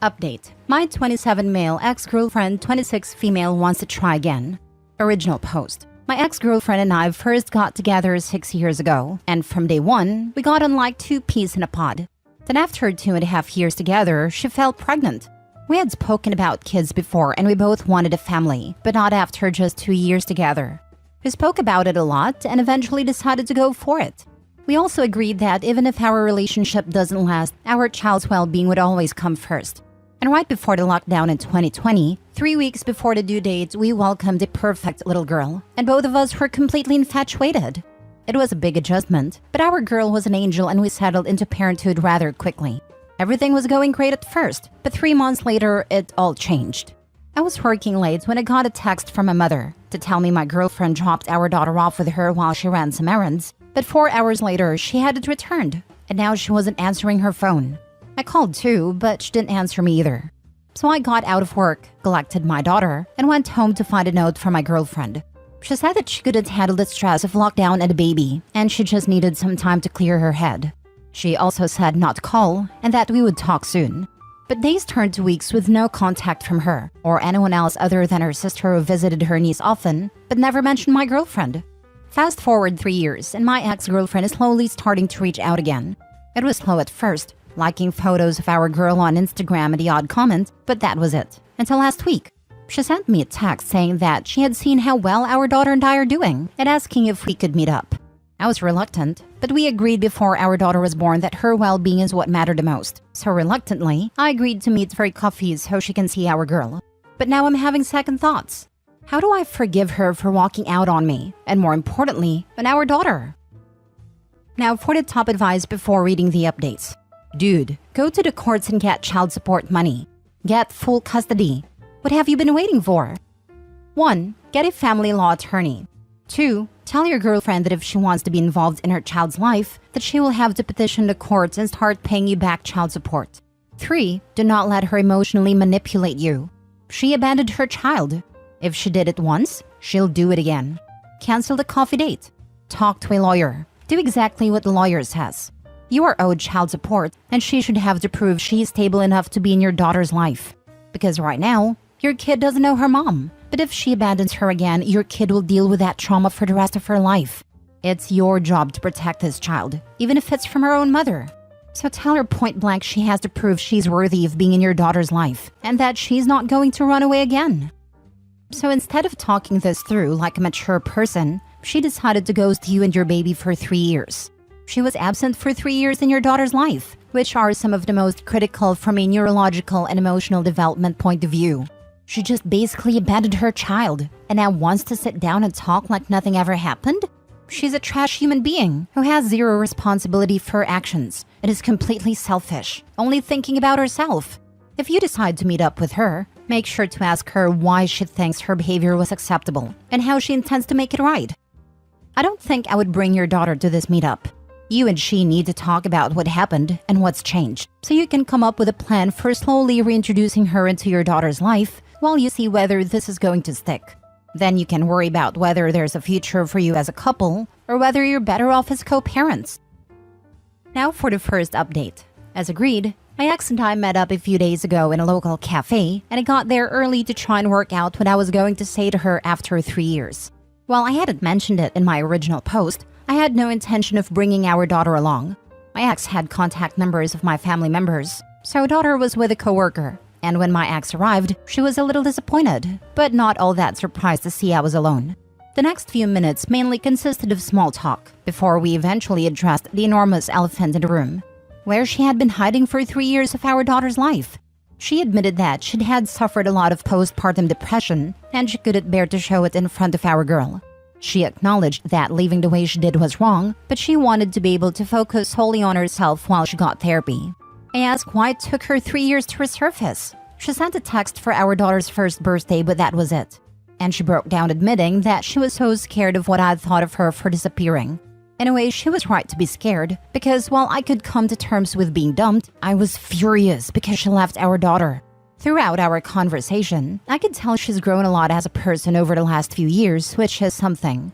Update. My 27 male ex-girlfriend, 26 female wants to try again. Original post. My ex-girlfriend and I first got together 6 years ago, and from day one, we got on like two peas in a pod. Then after 2.5 years together, she fell pregnant. We had spoken about kids before and we both wanted a family, but not after just 2 years together. We spoke about it a lot and eventually decided to go for it. We also agreed that even if our relationship doesn't last, our child's well-being would always come first. And right before the lockdown in 2020, 3 weeks before the due date, we welcomed a perfect little girl, and both of us were completely infatuated. It was a big adjustment, but our girl was an angel and we settled into parenthood rather quickly. Everything was going great at first, but 3 months later, it all changed. I was working late when I got a text from my mother to tell me my girlfriend dropped our daughter off with her while she ran some errands, but 4 hours later, she hadn't returned, and now she wasn't answering her phone. I called too, but she didn't answer me either. So I got out of work, collected my daughter, and went home to find a note from my girlfriend. She said that she couldn't handle the stress of lockdown and a baby, and she just needed some time to clear her head. She also said not to call, and that we would talk soon. But days turned to weeks with no contact from her, or anyone else other than her sister who visited her niece often, but never mentioned my girlfriend. Fast forward 3 years, and my ex-girlfriend is slowly starting to reach out again. It was slow at first, liking photos of our girl on Instagram and the odd comment, but that was it. Until last week. She sent me a text saying that she had seen how well our daughter and I are doing and asking if we could meet up. I was reluctant, but we agreed before our daughter was born that her well-being is what mattered the most. So reluctantly, I agreed to meet for a coffee so she can see our girl. But now I'm having second thoughts. How do I forgive her for walking out on me? And more importantly, on our daughter? Now for the top advice before reading the updates. Dude, go to the courts and get child support money. Get full custody. What have you been waiting for? 1. Get a family law attorney. 2. Tell your girlfriend that if she wants to be involved in her child's life, that she will have to petition the courts and start paying you back child support. 3. Do not let her emotionally manipulate you. She abandoned her child. If she did it once, she'll do it again. Cancel the coffee date. Talk to a lawyer. Do exactly what the lawyer says. You are owed child support, and she should have to prove she is stable enough to be in your daughter's life. Because right now, your kid doesn't know her mom. But if she abandons her again, your kid will deal with that trauma for the rest of her life. It's your job to protect this child, even if it's from her own mother. So tell her point blank she has to prove she's worthy of being in your daughter's life, and that she's not going to run away again. So instead of talking this through like a mature person, she decided to ghost you and your baby for 3 years. She was absent for 3 years in your daughter's life, which are some of the most critical from a neurological and emotional development point of view. She just basically abandoned her child, and now wants to sit down and talk like nothing ever happened? She's a trash human being who has zero responsibility for her actions and is completely selfish, only thinking about herself. If you decide to meet up with her, make sure to ask her why she thinks her behavior was acceptable and how she intends to make it right. I don't think I would bring your daughter to this meetup. You and she need to talk about what happened and what's changed, so you can come up with a plan for slowly reintroducing her into your daughter's life while you see whether this is going to stick. Then you can worry about whether there's a future for you as a couple or whether you're better off as co-parents. Now for the first update. As agreed, my ex and I met up a few days ago in a local cafe, and I got there early to try and work out what I was going to say to her after 3 years. While I hadn't mentioned it in my original post, I had no intention of bringing our daughter along. My ex had contact numbers of my family members, so daughter was with a coworker, and when my ex arrived, she was a little disappointed, but not all that surprised to see I was alone. The next few minutes mainly consisted of small talk, before we eventually addressed the enormous elephant in the room, where she had been hiding for 3 years of our daughter's life. She admitted that she'd had suffered a lot of postpartum depression, and she couldn't bear to show it in front of our girl. She acknowledged that leaving the way she did was wrong, but she wanted to be able to focus solely on herself while she got therapy. I asked why it took her 3 years to resurface. She sent a text for our daughter's first birthday, but that was it. And she broke down admitting that she was so scared of what I'd thought of her for disappearing. In a way, she was right to be scared, because while I could come to terms with being dumped, I was furious because she left our daughter. Throughout our conversation, I could tell she's grown a lot as a person over the last few years, which is something.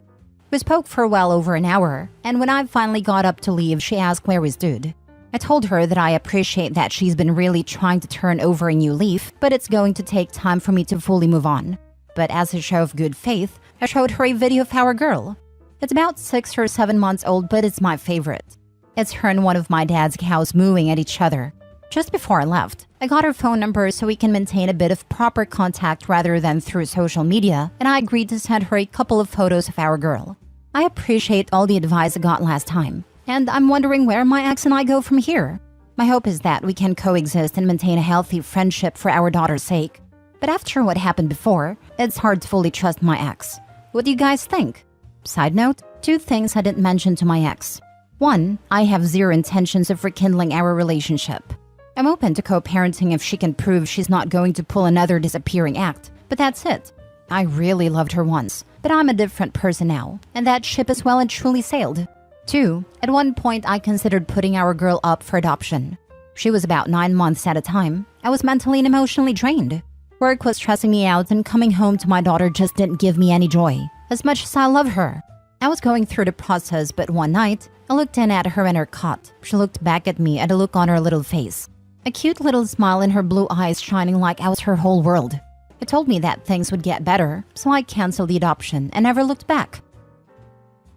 We spoke for well over an hour, and when I finally got up to leave, she asked where we stood. I told her that I appreciate that she's been really trying to turn over a new leaf, but it's going to take time for me to fully move on. But as a show of good faith, I showed her a video of our girl. It's about 6 or 7 months old, but it's my favorite. It's her and one of my dad's cows mooing at each other. Just before I left, I got her phone number so we can maintain a bit of proper contact rather than through social media, and I agreed to send her a couple of photos of our girl. I appreciate all the advice I got last time, and I'm wondering where my ex and I go from here. My hope is that we can coexist and maintain a healthy friendship for our daughter's sake. But after what happened before, it's hard to fully trust my ex. What do you guys think? Side note, 2 things I didn't mention to my ex. 1, I have zero intentions of rekindling our relationship. I'm open to co-parenting if she can prove she's not going to pull another disappearing act, but that's it. I really loved her once, but I'm a different person now, and that ship is well and truly sailed. 2, at one point I considered putting our girl up for adoption. She was about 9 months at a time. I was mentally and emotionally drained. Work was stressing me out, and coming home to my daughter just didn't give me any joy, as much as I love her. I was going through the process, but one night, I looked in at her in her cot. She looked back at me at a look on her little face. A cute little smile in her blue eyes shining like I was her whole world. It told me that things would get better, so I canceled the adoption and never looked back.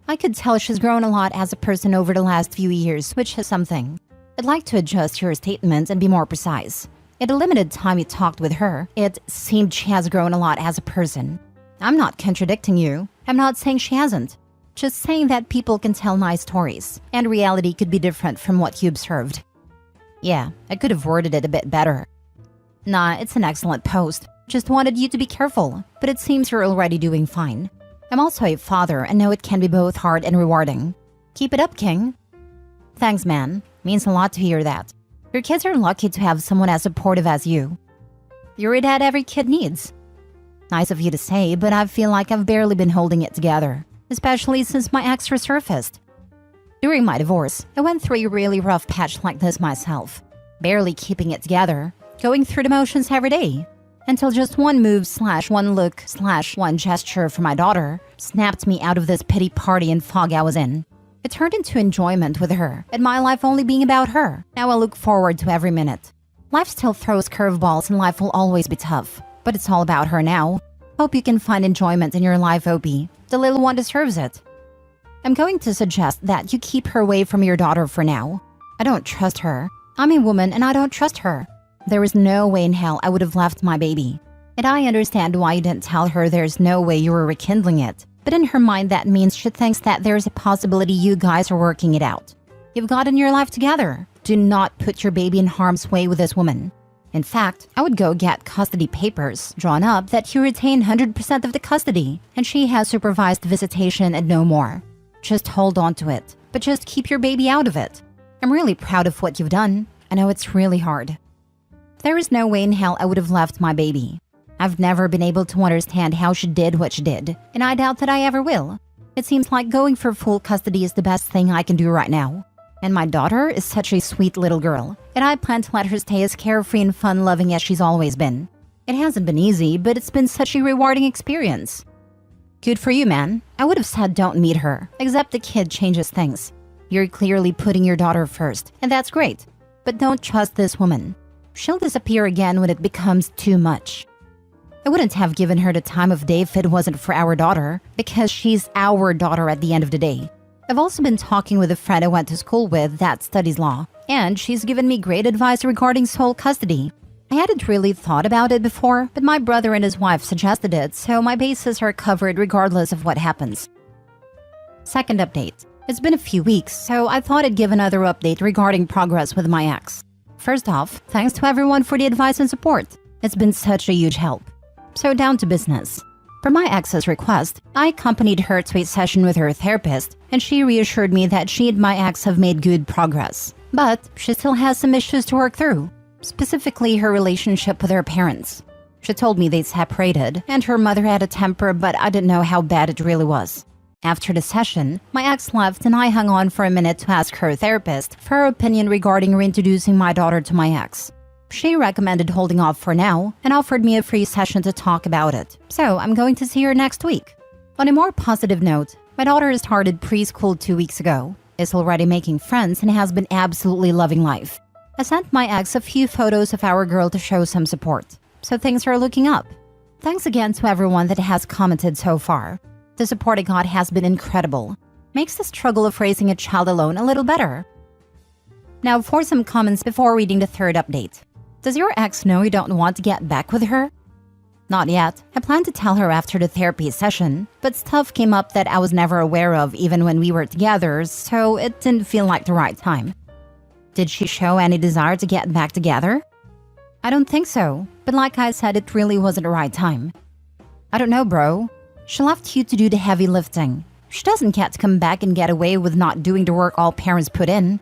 I could tell she's grown a lot as a person over the last few years, which is something. I'd like to adjust your statements and be more precise. In the limited time you talked with her, it seemed she has grown a lot as a person. I'm not contradicting you. I'm not saying she hasn't. Just saying that people can tell nice stories, and reality could be different from what you observed. Yeah, I could have worded it a bit better. Nah, it's an excellent post. Just wanted you to be careful, but it seems you're already doing fine. I'm also a father and know it can be both hard and rewarding. Keep it up, King. Thanks, man. Means a lot to hear that. Your kids are lucky to have someone as supportive as you. You're a dad every kid needs. Nice of you to say, but I feel like I've barely been holding it together, especially since my ex resurfaced. During my divorce, I went through a really rough patch like this myself, barely keeping it together, going through the motions every day, until just one move / one look / one gesture from my daughter snapped me out of this pity party and fog I was in. It turned into enjoyment with her, and my life only being about her. Now I look forward to every minute. Life still throws curveballs and life will always be tough, but it's all about her now. Hope you can find enjoyment in your life, Opie. The little one deserves it. I'm going to suggest that you keep her away from your daughter for now. I don't trust her. I'm a woman and I don't trust her. There is no way in hell I would have left my baby. And I understand why you didn't tell her there's no way you were rekindling it. But in her mind that means she thinks that there's a possibility you guys are working it out. You've gotten your life together. Do not put your baby in harm's way with this woman. In fact, I would go get custody papers drawn up that you retain 100% of the custody and she has supervised visitation and no more. Just hold on to it, but just keep your baby out of it. I'm really proud of what you've done. I know it's really hard. There is no way in hell I would have left my baby. I've never been able to understand how she did what she did, and I doubt that I ever will. It seems like going for full custody is the best thing I can do right now. And my daughter is such a sweet little girl, and I plan to let her stay as carefree and fun-loving as she's always been. It hasn't been easy, but it's been such a rewarding experience. Good for you, man. I would have said don't meet her, except the kid changes things. You're clearly putting your daughter first, and that's great. But don't trust this woman. She'll disappear again when it becomes too much. I wouldn't have given her the time of day if it wasn't for our daughter, because she's our daughter at the end of the day. I've also been talking with a friend I went to school with that studies law, and she's given me great advice regarding sole custody. I hadn't really thought about it before, but my brother and his wife suggested it, so my bases are covered regardless of what happens. Second update. It's been a few weeks, so I thought I'd give another update regarding progress with my ex. First off, thanks to everyone for the advice and support. It's been such a huge help. So down to business. Per my ex's request, I accompanied her to a session with her therapist, and she reassured me that she and my ex have made good progress. But she still has some issues to work through, specifically her relationship with her parents. She told me they separated, and her mother had a temper, but I didn't know how bad it really was. After the session, my ex left and I hung on for a minute to ask her therapist for her opinion regarding reintroducing my daughter to my ex. She recommended holding off for now and offered me a free session to talk about it, so I'm going to see her next week. On a more positive note, my daughter started preschool 2 weeks ago. is already making friends and has been absolutely loving life. I sent my ex a few photos of our girl to show some support, so things are looking up. Thanks again to everyone that has commented so far. The support I got has been incredible. Makes the struggle of raising a child alone a little better. Now for some comments before reading the third update. Does your ex know you don't want to get back with her? Not yet. I plan to tell her after the therapy session, but stuff came up that I was never aware of even when we were together, so it didn't feel like the right time. Did she show any desire to get back together? I don't think so, but like I said, it really wasn't the right time. I don't know, bro. She left you to do the heavy lifting. She doesn't get to come back and get away with not doing the work all parents put in.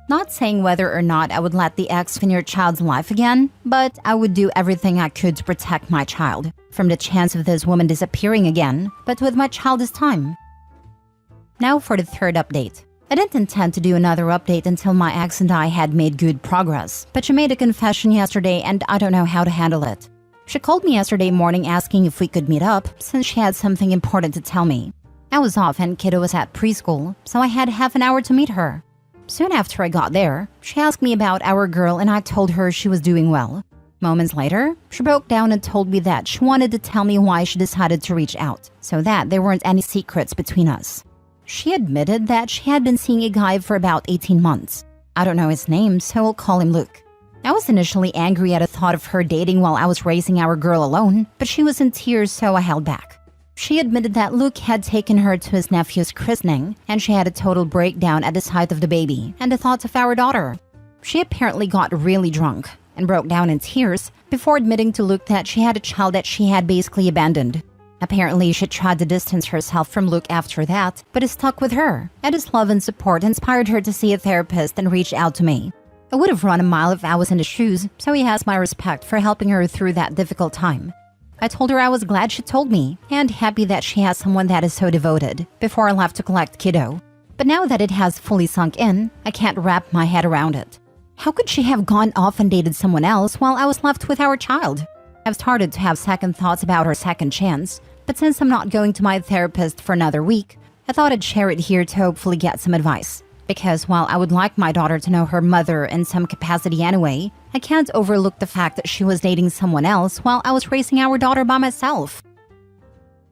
Not saying whether or not I would let the ex in your child's life again, but I would do everything I could to protect my child from the chance of this woman disappearing again, but with my child this time. Now for the third update. I didn't intend to do another update until my ex and I had made good progress, but she made a confession yesterday and I don't know how to handle it. She called me yesterday morning asking if we could meet up since she had something important to tell me. I was off and kiddo was at preschool, so I had half an hour to meet her. Soon after I got there, she asked me about our girl and I told her she was doing well. Moments later, she broke down and told me that she wanted to tell me why she decided to reach out, so that there weren't any secrets between us. She admitted that she had been seeing a guy for about 18 months. I don't know his name, so we'll call him Luke. I was initially angry at the thought of her dating while I was raising our girl alone, but she was in tears, so I held back. She admitted that Luke had taken her to his nephew's christening, and she had a total breakdown at the sight of the baby and the thoughts of our daughter. She apparently got really drunk and broke down in tears before admitting to Luke that she had a child that she had basically abandoned. Apparently, she tried to distance herself from Luke after that, but is stuck with her, and his love and support inspired her to see a therapist and reach out to me. I would have run a mile if I was in his shoes, so he has my respect for helping her through that difficult time. I told her I was glad she told me, and happy that she has someone that is so devoted, before I left to collect kiddo. But now that it has fully sunk in, I can't wrap my head around it. How could she have gone off and dated someone else while I was left with our child? I've started to have second thoughts about her second chance, but since I'm not going to my therapist for another week, I thought I'd share it here to hopefully get some advice. Because while I would like my daughter to know her mother in some capacity anyway, I can't overlook the fact that she was dating someone else while I was raising our daughter by myself.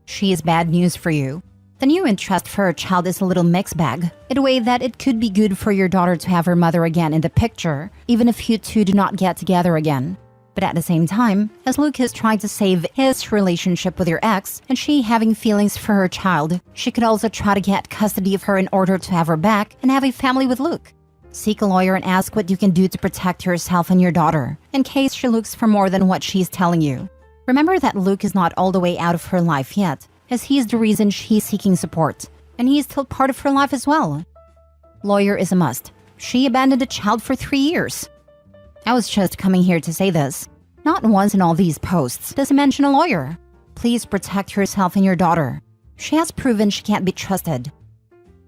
She is bad news for you. The new interest for her child is a little mixed bag, in a way that it could be good for your daughter to have her mother again in the picture, even if you two do not get together again. But at the same time, as Luke is trying to save his relationship with your ex and she having feelings for her child, she could also try to get custody of her in order to have her back and have a family with Luke. Seek a lawyer and ask what you can do to protect yourself and your daughter, in case she looks for more than what she's telling you. Remember that Luke is not all the way out of her life yet, as he is the reason she's seeking support, and he is still part of her life as well. Lawyer is a must. She abandoned a child for 3 years. I was just coming here to say this. Not once in all these posts does it mention a lawyer. Please protect yourself and your daughter. She has proven she can't be trusted.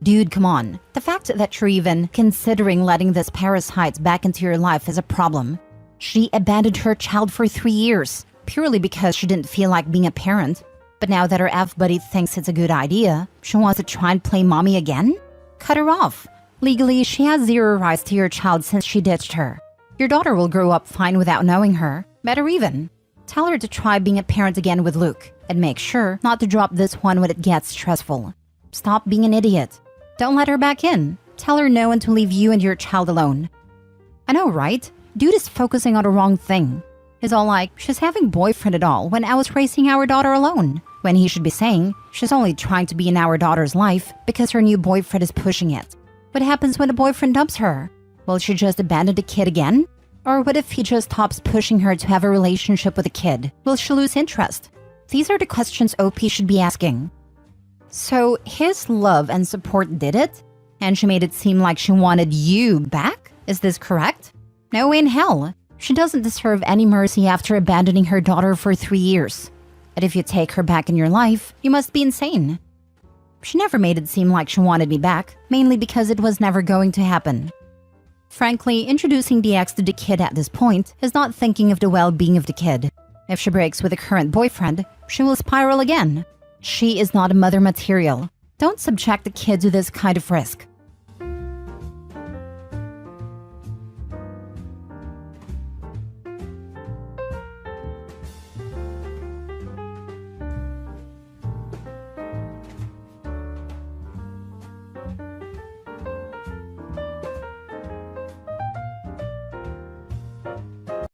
Dude, come on. The fact that you're even considering letting this parasite back into your life is a problem. She abandoned her child for 3 years, purely because she didn't feel like being a parent. But now that her F-buddy thinks it's a good idea, she wants to try and play mommy again? Cut her off. Legally, she has zero rights to your child since she ditched her. Your daughter will grow up fine without knowing her. Better even. Tell her to try being a parent again with Luke, and make sure not to drop this one when it gets stressful. Stop being an idiot. Don't let her back in. Tell her no and to leave you and your child alone. I know, right? Dude is focusing on the wrong thing. He's all like, she's having boyfriend at all when I was raising our daughter alone. When he should be saying, she's only trying to be in our daughter's life because her new boyfriend is pushing it. What happens when the boyfriend dumps her? Will she just abandon the kid again? Or what if he just stops pushing her to have a relationship with a kid? Will she lose interest? These are the questions OP should be asking. So his love and support did it? And she made it seem like she wanted you back? Is this correct? No way in hell. She doesn't deserve any mercy after abandoning her daughter for 3 years. And if you take her back in your life, you must be insane. She never made it seem like she wanted me back, mainly because it was never going to happen. Frankly, introducing the ex to the kid at this point is not thinking of the well-being of the kid. If she breaks with a current boyfriend, she will spiral again. She is not a mother material. Don't subject the kid to this kind of risk.